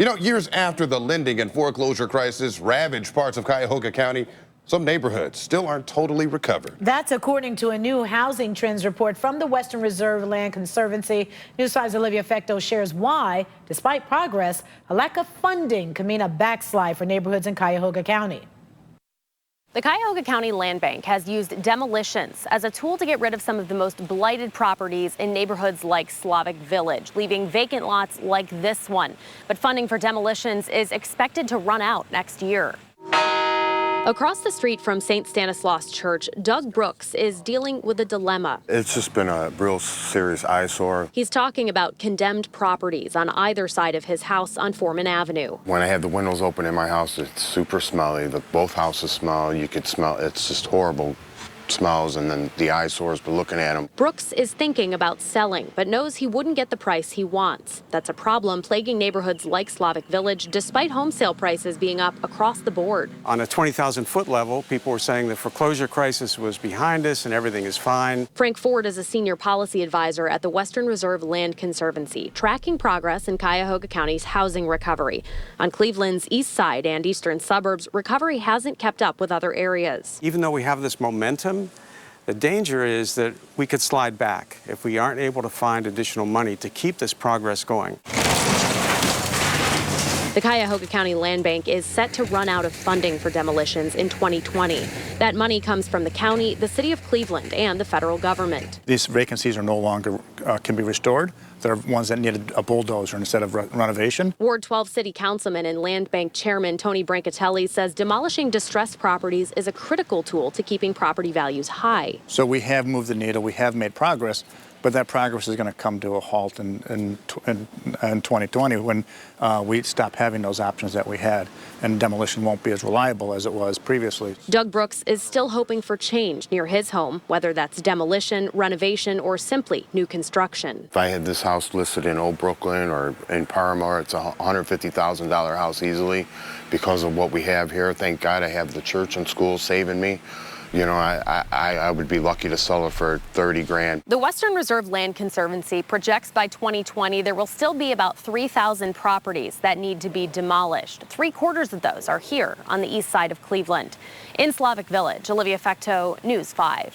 You know, years after the lending and foreclosure crisis ravaged parts of Cuyahoga County, some neighborhoods still aren't totally recovered. That's according to a new housing trends report from the Western Reserve Land Conservancy. News 5's Olivia Fecto shares why, despite progress, a lack of funding could mean a backslide for neighborhoods in Cuyahoga County. The Cuyahoga County Land Bank has used demolitions as a tool to get rid of some of the most blighted properties in neighborhoods like Slavic Village, leaving vacant lots like this one. But funding for demolitions is expected to run out next year. Across the street from St. Stanislaus Church, Doug Brooks is dealing with a dilemma. It's just been a real serious eyesore. He's talking about condemned properties on either side of his house on Foreman Avenue. When I have the windows open in my house, it's super smelly. Both houses smell. You could smell. It's just horrible smells, and then the eyesores, but looking at them. Brooks is thinking about selling, but knows he wouldn't get the price he wants. That's a problem plaguing neighborhoods like Slavic Village, despite home sale prices being up across the board. On a 20,000-foot level, people were saying the foreclosure crisis was behind us and everything is fine. Frank Ford is a senior policy advisor at the Western Reserve Land Conservancy, tracking progress in Cuyahoga County's housing recovery. On Cleveland's east side and eastern suburbs, recovery hasn't kept up with other areas. Even though we have this momentum, the danger is that we could slide back if we aren't able to find additional money to keep this progress going. The Cuyahoga County Land Bank is set to run out of funding for demolitions in 2020. That money comes from the county, the city of Cleveland, and the federal government. These vacancies are no longer can be restored. They're ones that needed a bulldozer instead of renovation. Ward 12 City Councilman and Land Bank Chairman Tony Brancatelli says demolishing distressed properties is a critical tool to keeping property values high. So we have moved the needle, we have made progress, but that progress is going to come to a halt in 2020 when we stop having those options that we had, and demolition won't be as reliable as it was previously. Doug Brooks is still hoping for change near his home, whether that's demolition, renovation, or simply new construction. If I had this house listed in Old Brooklyn or in Paramore, it's a $150,000 house easily because of what we have here. Thank God I have the church and school saving me. You know, I would be lucky to sell it for 30 grand. The Western Reserve Land Conservancy projects by 2020 there will still be about 3,000 properties that need to be demolished. 3/4 of those are here on the east side of Cleveland. In Slavic Village, Olivia Fecto, News 5.